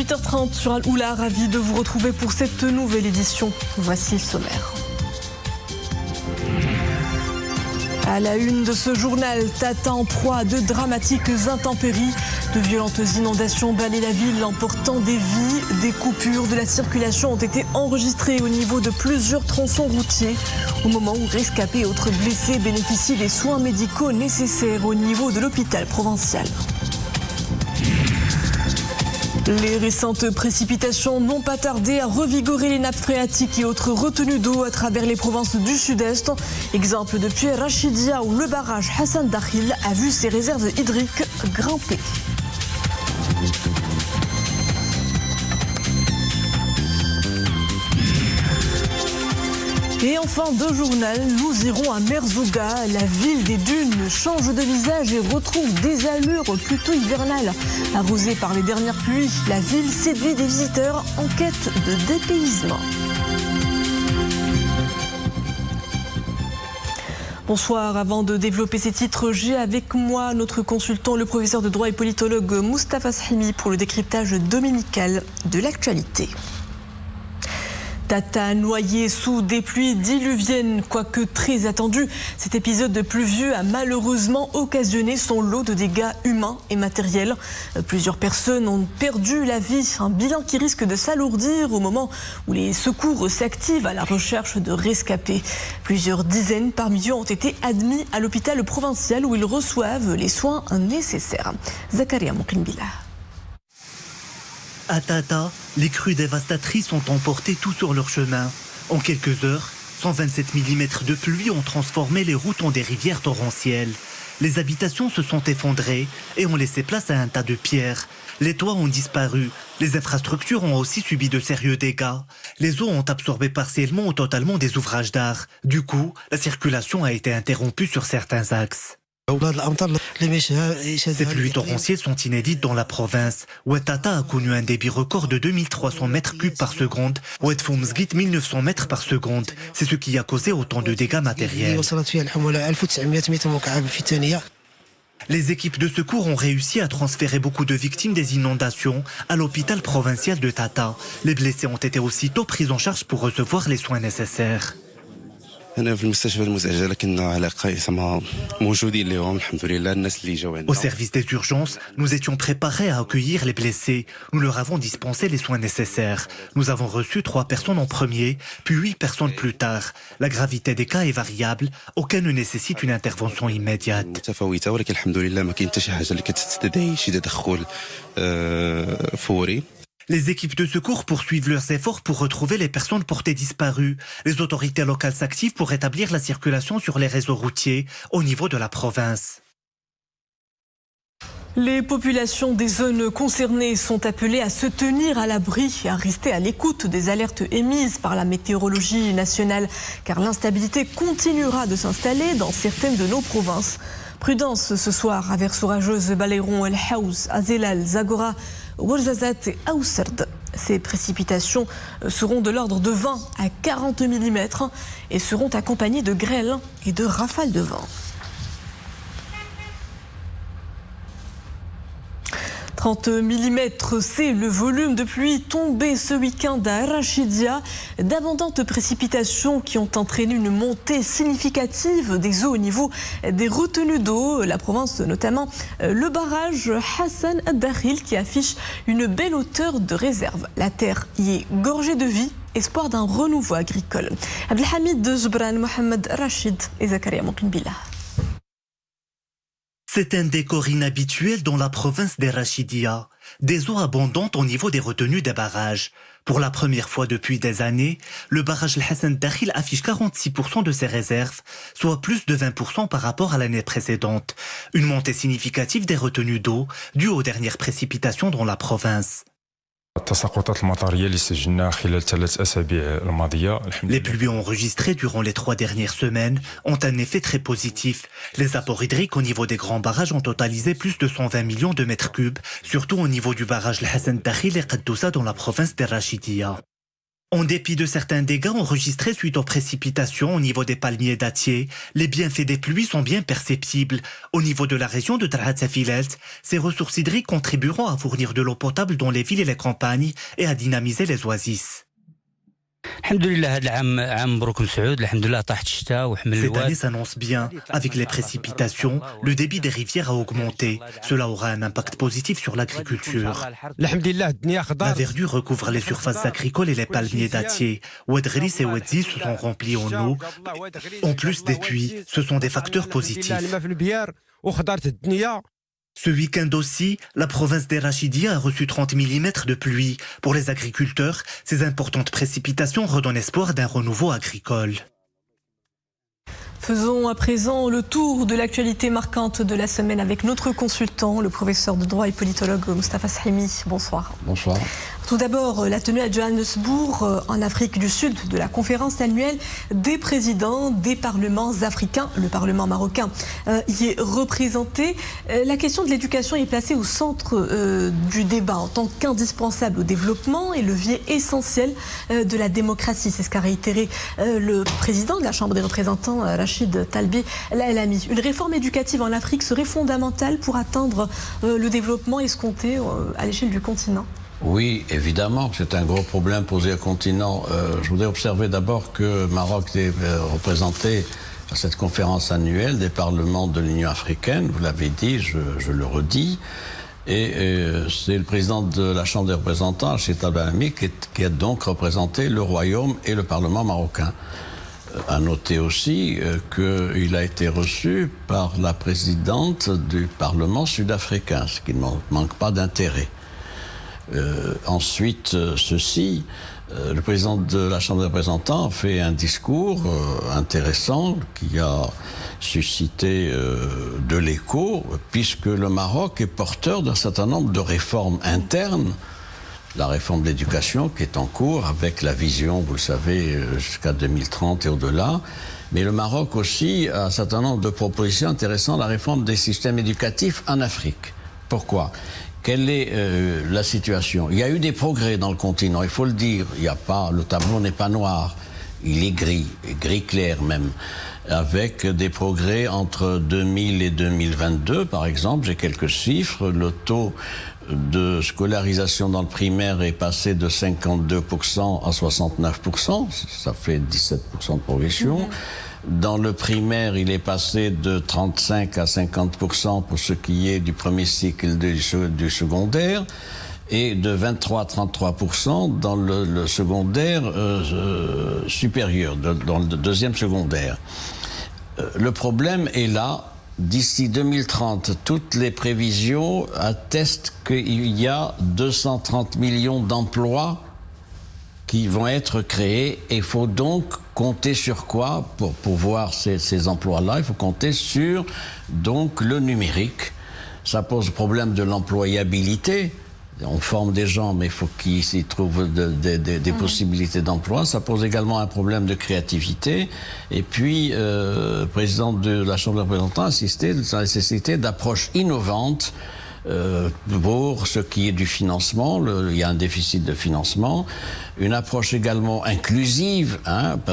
18h30 sur Al-Oula, ravi de vous retrouver pour cette nouvelle édition. Voici le sommaire. À la une de ce journal, Tata en proie à de dramatiques intempéries. De violentes inondations balaient la ville, emportant des vies. Des coupures de la circulation ont été enregistrées au niveau de plusieurs tronçons routiers. Au moment où rescapés et autres blessés bénéficient des soins médicaux nécessaires au niveau de l'hôpital provincial. Les récentes précipitations n'ont pas tardé à revigorer les nappes phréatiques et autres retenues d'eau à travers les provinces du sud-est. Exemple depuis Rachidia où le barrage Hassan Dakhil a vu ses réserves hydriques grimper. Et en fin de journal, nous irons à Merzouga. La ville des dunes change de visage et retrouve des allures plutôt hivernales. Arrosée par les dernières pluies, la ville séduit des visiteurs en quête de dépaysement. Bonsoir, avant de développer ces titres, j'ai avec moi notre consultant, le professeur de droit et politologue Moustapha Shimi pour le décryptage dominical de l'actualité. Tata noyée sous des pluies diluviennes, quoique très attendu. Cet épisode pluvieux a malheureusement occasionné son lot de dégâts humains et matériels. Plusieurs personnes ont perdu la vie, un bilan qui risque de s'alourdir au moment où les secours s'activent à la recherche de rescapés. Plusieurs dizaines parmi eux ont été admis à l'hôpital provincial où ils reçoivent les soins nécessaires. Zakaria Mokrimbila. À Tata, les crues dévastatrices ont emporté tout sur leur chemin. En quelques heures, 127 mm de pluie ont transformé les routes en des rivières torrentielles. Les habitations se sont effondrées et ont laissé place à un tas de pierres. Les toits ont disparu. Les infrastructures ont aussi subi de sérieux dégâts. Les eaux ont absorbé partiellement ou totalement des ouvrages d'art. Du coup, la circulation a été interrompue sur certains axes. Ces pluies torrentielles sont inédites dans la province. Ouattata a connu un débit record de 2300 mètres cubes par seconde. Oued-Foumzgit 1900 mètres par seconde. C'est ce qui a causé autant de dégâts matériels. Les équipes de secours ont réussi à transférer beaucoup de victimes des inondations à l'hôpital provincial de Tata. Les blessés ont été aussitôt pris en charge pour recevoir les soins nécessaires. Au service des urgences, nous étions préparés à accueillir les blessés. Nous leur avons dispensé les soins nécessaires. Nous avons reçu 3 personnes en premier, puis 8 personnes plus tard. La gravité des cas est variable. Aucun ne nécessite une intervention immédiate. Les équipes de secours poursuivent leurs efforts pour retrouver les personnes portées disparues. Les autorités locales s'activent pour rétablir la circulation sur les réseaux routiers au niveau de la province. Les populations des zones concernées sont appelées à se tenir à l'abri et à rester à l'écoute des alertes émises par la météorologie nationale, car l'instabilité continuera de s'installer dans certaines de nos provinces. Prudence ce soir, averses orageuses Balayron, El Haouz, Azelal, Zagora, Ouarzazate et Aousserd. Ces précipitations seront de l'ordre de 20 à 40 mm et seront accompagnées de grêles et de rafales de vent. 30 mm, c'est le volume de pluie tombé ce week-end à Rachidia. D'abondantes précipitations qui ont entraîné une montée significative des eaux au niveau des retenues d'eau. La province, notamment le barrage Hassan Dakhil qui affiche une belle hauteur de réserve. La terre y est gorgée de vie, espoir d'un renouveau agricole. Abdelhamid Jebran, Mohamed Rachid et Zakaria Mokrimbila. C'est un décor inhabituel dans la province des Rachidia. Des eaux abondantes au niveau des retenues des barrages. Pour la première fois depuis des années, le barrage Hassan Dakhil affiche 46% de ses réserves, soit plus de 20% par rapport à l'année précédente. Une montée significative des retenues d'eau due aux dernières précipitations dans la province. Les pluies enregistrées durant les 3 dernières semaines ont un effet très positif. Les apports hydriques au niveau des grands barrages ont totalisé plus de 120 millions de mètres cubes, surtout au niveau du barrage Hassan Dakhil et Qaddousa dans la province des Rachidia. En dépit de certains dégâts enregistrés suite aux précipitations au niveau des palmiers dattiers, les bienfaits des pluies sont bien perceptibles. Au niveau de la région de Darhat Safilelt, ces ressources hydriques contribueront à fournir de l'eau potable dans les villes et les campagnes et à dynamiser les oasis. Cette année s'annonce bien. Avec les précipitations, le débit des rivières a augmenté. Cela aura un impact positif sur l'agriculture. La verdure recouvre les surfaces agricoles et les palmiers dattiers. Ouedgris et Ouedzi se sont remplis en eau. En plus des pluies, ce sont des facteurs positifs. Ce week-end aussi, la province des Rachidie a reçu 30 mm de pluie. Pour les agriculteurs, ces importantes précipitations redonnent espoir d'un renouveau agricole. Faisons à présent le tour de l'actualité marquante de la semaine avec notre consultant, le professeur de droit et politologue Moustapha Sahimi. Bonsoir. Bonsoir. Tout d'abord, la tenue à Johannesburg, en Afrique du Sud, de la conférence annuelle des présidents des parlements africains. Le Parlement marocain y est représenté. La question de l'éducation est placée au centre du débat en tant qu'indispensable au développement et levier essentiel de la démocratie. C'est ce qu'a réitéré le président de la Chambre des représentants, Rachid Talbi El Alami. Une réforme éducative en Afrique serait fondamentale pour atteindre le développement escompté à l'échelle du continent. Oui, évidemment, c'est un gros problème posé au continent. Je voudrais observer d'abord que Maroc est représenté à cette conférence annuelle des parlements de l'Union africaine. Vous l'avez dit, je le redis. Et c'est le président de la Chambre des représentants, Rachid Talbi El Alami, qui a donc représenté le Royaume et le Parlement marocain. À noter aussi qu'il a été reçu par la présidente du Parlement sud-africain, ce qui ne manque pas d'intérêt. Ensuite, le président de la Chambre des représentants a fait un discours intéressant qui a suscité de l'écho, puisque le Maroc est porteur d'un certain nombre de réformes internes. La réforme de l'éducation qui est en cours avec la vision, vous le savez, jusqu'à 2030 et au-delà. Mais le Maroc aussi a un certain nombre de propositions intéressantes, la réforme des systèmes éducatifs en Afrique. Pourquoi ? Quelle est la situation ? Il y a eu des progrès dans le continent, il faut le dire. Le tableau n'est pas noir, il est gris clair même. Avec des progrès entre 2000 et 2022, par exemple, j'ai quelques chiffres. Le taux de scolarisation dans le primaire est passé de 52% à 69%, ça fait 17% de progression. Dans le primaire, il est passé de 35 à 50% pour ce qui est du premier cycle du secondaire et de 23 à 33% dans le secondaire supérieur, dans le deuxième secondaire. Le problème est là. D'ici 2030, toutes les prévisions attestent qu'il y a 230 millions d'emplois qui vont être créés. Et il faut donc compter sur quoi pour voir ces emplois-là? Il faut compter sur donc, le numérique. Ça pose le problème de l'employabilité. On forme des gens, mais il faut qu'ils s'y trouvent des possibilités d'emploi. Ça pose également un problème de créativité. Et puis, le président de la Chambre des représentants a insisté sur la nécessité d'approches innovantes pour ce qui est du financement. Il y a un déficit de financement. Une approche également inclusive,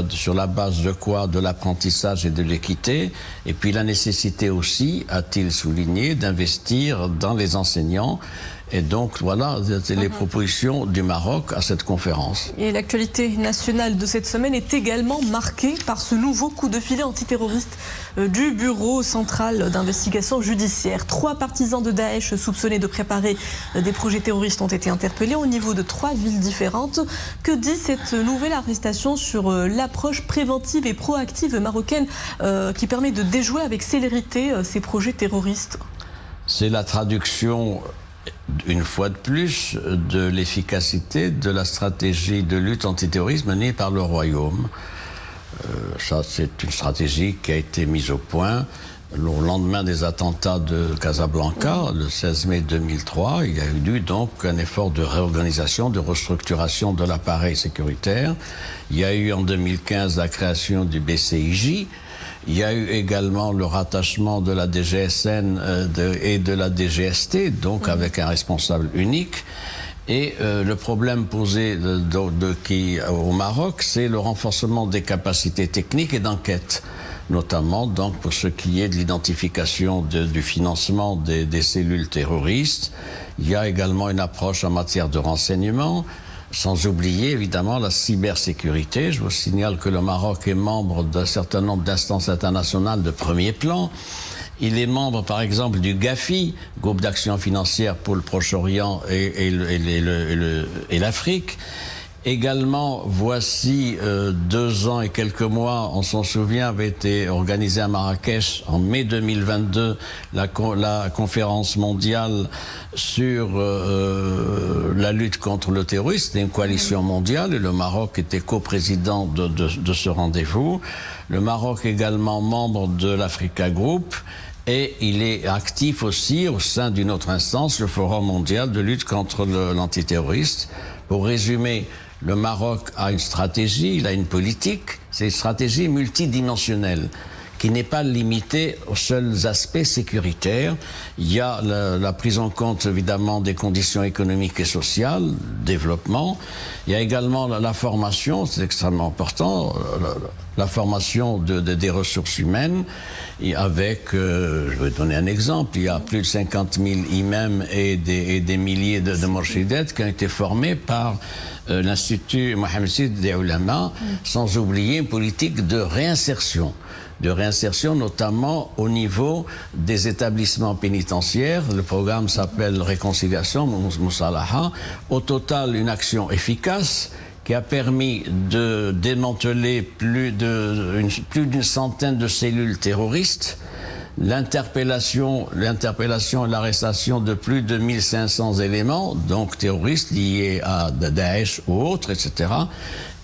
sur la base de quoi? De l'apprentissage et de l'équité. Et puis la nécessité aussi, a-t-il souligné, d'investir dans les enseignants. Et donc, voilà les propositions du Maroc à cette conférence. Et l'actualité nationale de cette semaine est également marquée par ce nouveau coup de filet antiterroriste du Bureau central d'investigation judiciaire. 3 partisans de Daesh soupçonnés de préparer des projets terroristes ont été interpellés au niveau de 3 villes différentes. Que dit cette nouvelle arrestation sur l'approche préventive et proactive marocaine qui permet de déjouer avec célérité ces projets terroristes? C'est la traduction, une fois de plus, de l'efficacité de la stratégie de lutte antiterroriste menée par le Royaume. Ça, c'est une stratégie qui a été mise au point au lendemain des attentats de Casablanca, le 16 mai 2003. Il y a eu donc un effort de réorganisation, de restructuration de l'appareil sécuritaire. Il y a eu en 2015 la création du BCIJ. Il y a eu également le rattachement de la DGSN et de la DGST, donc avec un responsable unique. Et le problème posé au Maroc, c'est le renforcement des capacités techniques et d'enquête, notamment donc pour ce qui est de l'identification du financement des cellules terroristes. Il y a également une approche en matière de renseignement, sans oublier évidemment la cybersécurité. Je vous signale que le Maroc est membre d'un certain nombre d'instances internationales de premier plan. Il est membre, par exemple, du GAFI, Groupe d'action financière pour le Proche-Orient et l'Afrique. Également, voici 2 ans et quelques mois, on s'en souvient, avait été organisée à Marrakech en mai 2022 la conférence mondiale sur la lutte contre le terrorisme. C'était une coalition mondiale et le Maroc était coprésident de ce rendez-vous. Le Maroc est également membre de l'Africa Group. Et il est actif aussi au sein d'une autre instance, le Forum mondial de lutte contre l'antiterroriste. Pour résumer, le Maroc a une stratégie, il a une politique, c'est une stratégie multidimensionnelle qui n'est pas limitée aux seuls aspects sécuritaires. Il y a la prise en compte évidemment des conditions économiques et sociales, développement. Il y a également la formation, c'est extrêmement important, la formation des ressources humaines, et avec, je vais donner un exemple, il y a plus de 50 000 imams et des milliers de morshidettes qui ont été formés par l'Institut Mohamed VI des Ulama, sans oublier une politique de réinsertion notamment au niveau des établissements pénitentiaires. Le programme s'appelle Réconciliation, Moussalaha. Au total, une action efficace qui a permis de démanteler plus d'une centaine de cellules terroristes, l'interpellation et l'arrestation de plus de 1500 éléments, donc terroristes liés à Daesh ou autres, etc.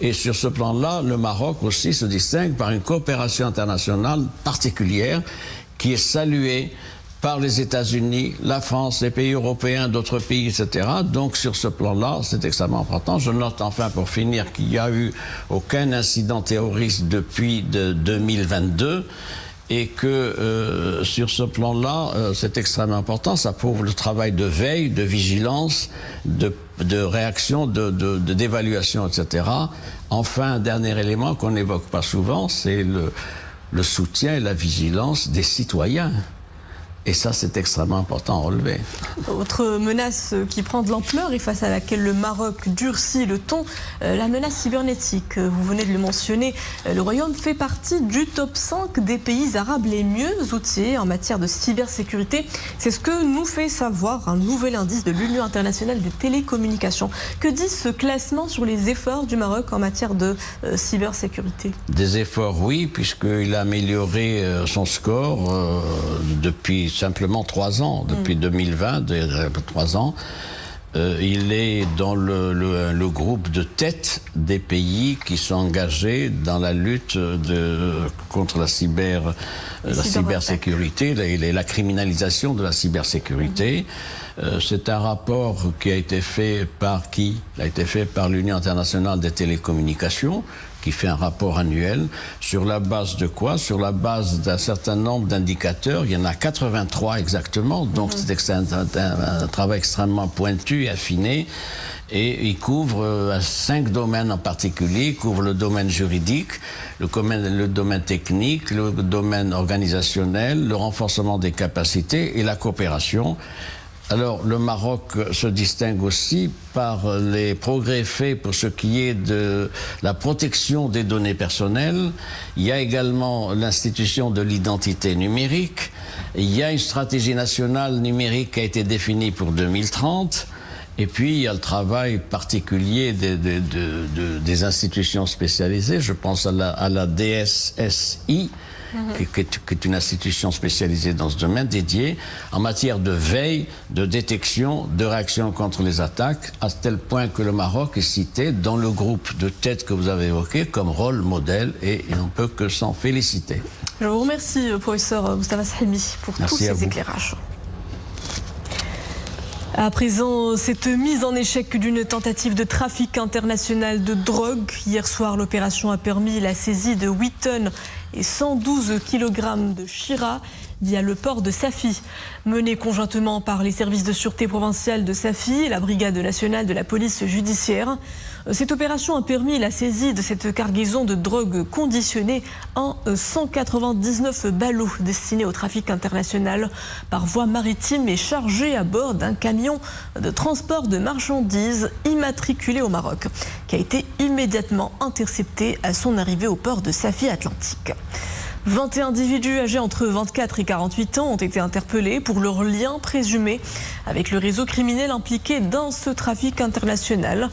Et sur ce plan-là, le Maroc aussi se distingue par une coopération internationale particulière qui est saluée par les États-Unis, la France, les pays européens, d'autres pays, etc. Donc sur ce plan-là, c'est extrêmement important. Je note enfin pour finir qu'il n'y a eu aucun incident terroriste depuis 2022. Et que sur ce plan-là, c'est extrêmement important. Ça prouve le travail de veille, de vigilance, de réaction, d'évaluation, etc. Enfin, un dernier élément qu'on n'évoque pas souvent, c'est le soutien et la vigilance des citoyens. Et ça, c'est extrêmement important à relever. Autre menace qui prend de l'ampleur et face à laquelle le Maroc durcit le ton, la menace cybernétique. Vous venez de le mentionner, le Royaume fait partie du top 5 des pays arabes les mieux outillés en matière de cybersécurité. C'est ce que nous fait savoir un nouvel indice de l'Union internationale des télécommunications. Que dit ce classement sur les efforts du Maroc en matière de cybersécurité? Des efforts, oui, puisqu'il a amélioré son score depuis simplement 3 ans, depuis 2020, 3 ans. Il est dans le groupe de tête des pays qui sont engagés dans la lutte contre la cybersécurité et la criminalisation de la cybersécurité. C'est un rapport qui a été fait par qui? Il a été fait par l'Union internationale des télécommunications, qui fait un rapport annuel. Sur la base de quoi? Sur la base d'un certain nombre d'indicateurs. Il y en a 83 exactement. Donc c'est un travail extrêmement pointu et affiné. Et il couvre 5 domaines en particulier. Il couvre le domaine juridique, le domaine technique, le domaine organisationnel, le renforcement des capacités et la coopération. Alors, le Maroc se distingue aussi par les progrès faits pour ce qui est de la protection des données personnelles. Il y a également l'institution de l'identité numérique. Il y a une stratégie nationale numérique qui a été définie pour 2030. Et puis, il y a le travail particulier des institutions spécialisées. Je pense à la DSSI, qui est une institution spécialisée dans ce domaine, dédiée en matière de veille, de détection, de réaction contre les attaques, à tel point que le Maroc est cité dans le groupe de tête que vous avez évoqué comme rôle modèle, et on ne peut que s'en féliciter. Je vous remercie, professeur Moustapha Salmi, pour tous ces éclairages. À présent, cette mise en échec d'une tentative de trafic international de drogue. Hier soir, l'opération a permis la saisie de 8 tonnes et 112 kg de Shira. via le port de Safi. Menée conjointement par les services de sûreté provinciale de Safi et la brigade nationale de la police judiciaire, cette opération a permis la saisie de cette cargaison de drogue conditionnée en 199 ballots destinés au trafic international par voie maritime et chargés à bord d'un camion de transport de marchandises immatriculé au Maroc, qui a été immédiatement intercepté à son arrivée au port de Safi Atlantique. 21 individus âgés entre 24 et 48 ans ont été interpellés pour leur lien présumé avec le réseau criminel impliqué dans ce trafic international,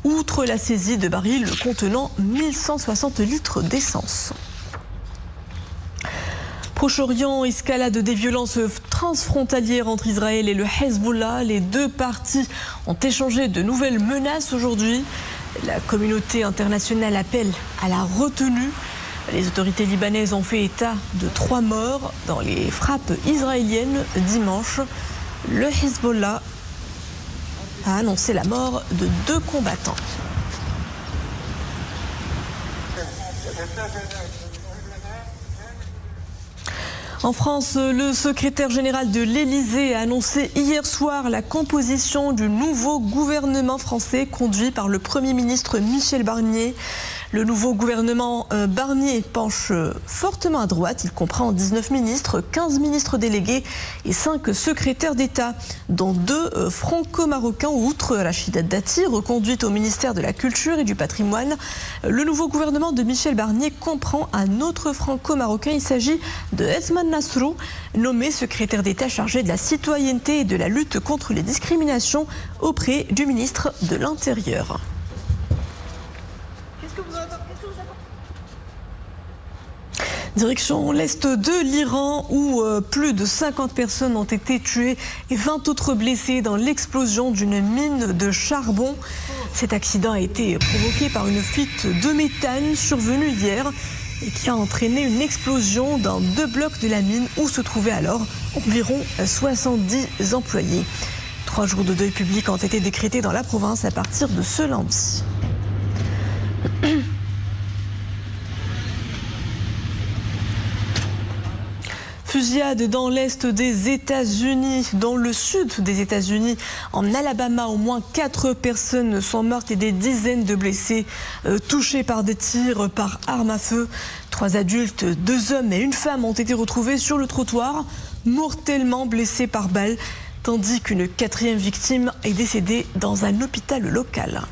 outre la saisie de barils contenant 1160 litres d'essence. Proche-Orient, escalade des violences transfrontalières entre Israël et le Hezbollah. Les deux parties ont échangé de nouvelles menaces aujourd'hui. La communauté internationale appelle à la retenue. Les autorités libanaises ont fait état de 3 morts dans les frappes israéliennes dimanche. Le Hezbollah a annoncé la mort de 2 combattants. En France, le secrétaire général de l'Élysée a annoncé hier soir la composition du nouveau gouvernement français conduit par le Premier ministre Michel Barnier. Le nouveau gouvernement Barnier penche fortement à droite. Il comprend 19 ministres, 15 ministres délégués et 5 secrétaires d'État, dont 2 franco-marocains, outre Rachida Dati, reconduite au ministère de la Culture et du Patrimoine. Le nouveau gouvernement de Michel Barnier comprend un autre franco-marocain. Il s'agit de Esman Nasrou, nommé secrétaire d'État chargé de la citoyenneté et de la lutte contre les discriminations auprès du ministre de l'Intérieur. Direction l'est de l'Iran où plus de 50 personnes ont été tuées et 20 autres blessées dans l'explosion d'une mine de charbon. Cet accident a été provoqué par une fuite de méthane survenue hier et qui a entraîné une explosion dans 2 blocs de la mine où se trouvaient alors environ 70 employés. 3 jours de deuil public ont été décrétés dans la province à partir de ce lundi. Fusillade dans l'est des États-Unis, dans le sud des États-Unis, en Alabama, au moins 4 personnes sont mortes et des dizaines de blessés touchés par des tirs par arme à feu. 3 adultes, 2 hommes et une femme ont été retrouvés sur le trottoir, mortellement blessés par balle, tandis qu'une 4e victime est décédée dans un hôpital local.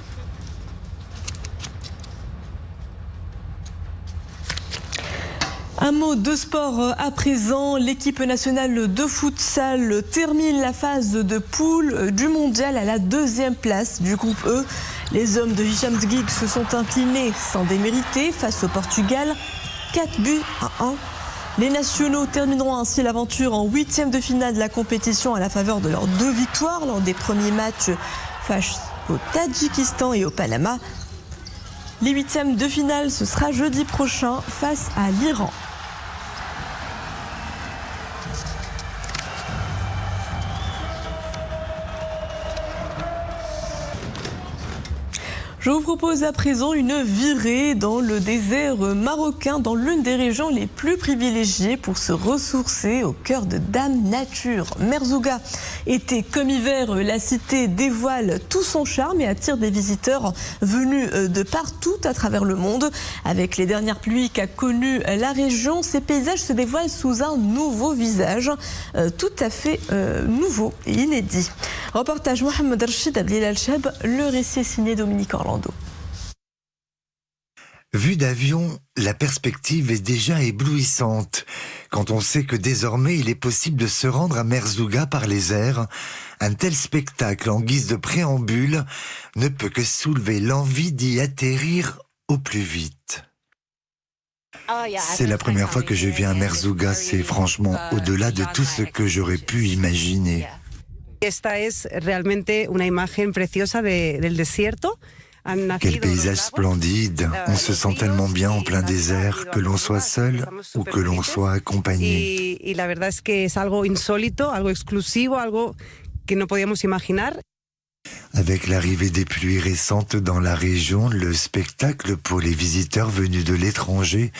Un mot de sport à présent. L'équipe nationale de futsal termine la phase de poule du mondial à la 2e place du groupe E. Les hommes de Hicham Dgig se sont inclinés sans démériter face au Portugal, 4-1. Les nationaux termineront ainsi l'aventure en 8e de finale de la compétition à la faveur de leurs 2 victoires lors des premiers matchs face au Tadjikistan et au Panama. Les 8e de finale, ce sera jeudi prochain face à l'Iran. Je vous propose à présent une virée dans le désert marocain, dans l'une des régions les plus privilégiées pour se ressourcer au cœur de Dame Nature. Merzouga, été comme hiver, la cité dévoile tout son charme et attire des visiteurs venus de partout à travers le monde. Avec les dernières pluies qu'a connues la région, ces paysages se dévoilent sous un nouveau visage, tout à fait nouveau et inédit. Reportage Mohamed Rachid Abdel Al-Shab, le récit est signé Dominique Orlando. Vue d'avion, la perspective est déjà éblouissante. Quand on sait que désormais il est possible de se rendre à Merzouga par les airs, un tel spectacle en guise de préambule ne peut que soulever l'envie d'y atterrir au plus vite. C'est la première fois que je viens à Merzouga, c'est franchement au-delà de tout ce que j'aurais pu imaginer. Esta es realmente una imagen preciosa del desierto. Quel paysage splendide, on se sent tellement bien en plein désert, que l'on soit seul ou que l'on soit accompagné. Y la verdad es que es algo insólito, algo exclusivo, algo que no podíamos imaginar. Avec l'arrivée des pluies récentes dans la région, le spectacle pour les visiteurs venus de l'étranger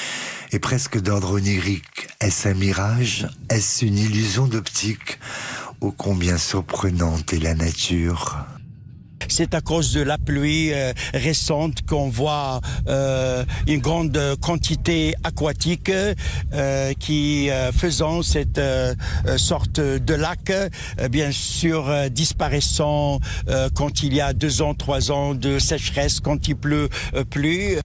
est presque d'ordre onirique. Est-ce un mirage? Est-ce une illusion d'optique? Ô combien surprenante est la nature! C'est à cause de la pluie récente qu'on voit une grande quantité aquatique qui, faisant cette sorte de lac, bien sûr disparaissant quand il y a 2 ans, 3 ans de sécheresse, quand il pleut plus.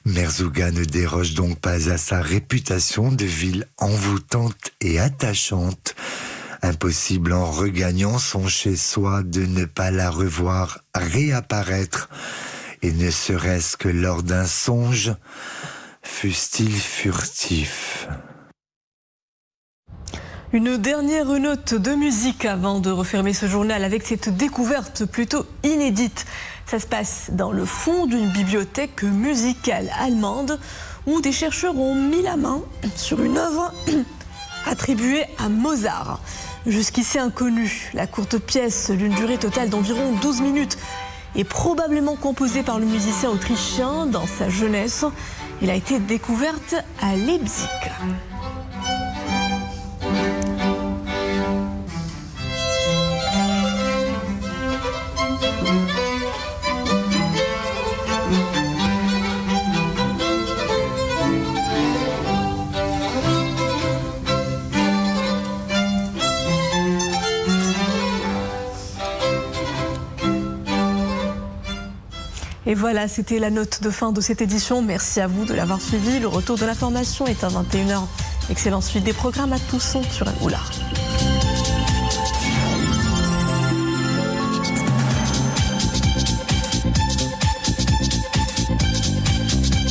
Merzouga ne déroge donc pas à sa réputation de ville envoûtante et attachante. Impossible en regagnant son chez-soi de ne pas la revoir réapparaître, et ne serait-ce que lors d'un songe, fût-il furtif. Une dernière note de musique avant de refermer ce journal avec cette découverte plutôt inédite. Ça se passe dans le fond d'une bibliothèque musicale allemande où des chercheurs ont mis la main sur une œuvre attribuée à Mozart. Jusqu'ici inconnue, la courte pièce d'une durée totale d'environ 12 minutes est probablement composée par le musicien autrichien dans sa jeunesse. Elle a été découverte à Leipzig. Et voilà, c'était la note de fin de cette édition. Merci à vous de l'avoir suivi. Le retour de l'information est à 21h. Excellente suite des programmes à tous sur Al Oula.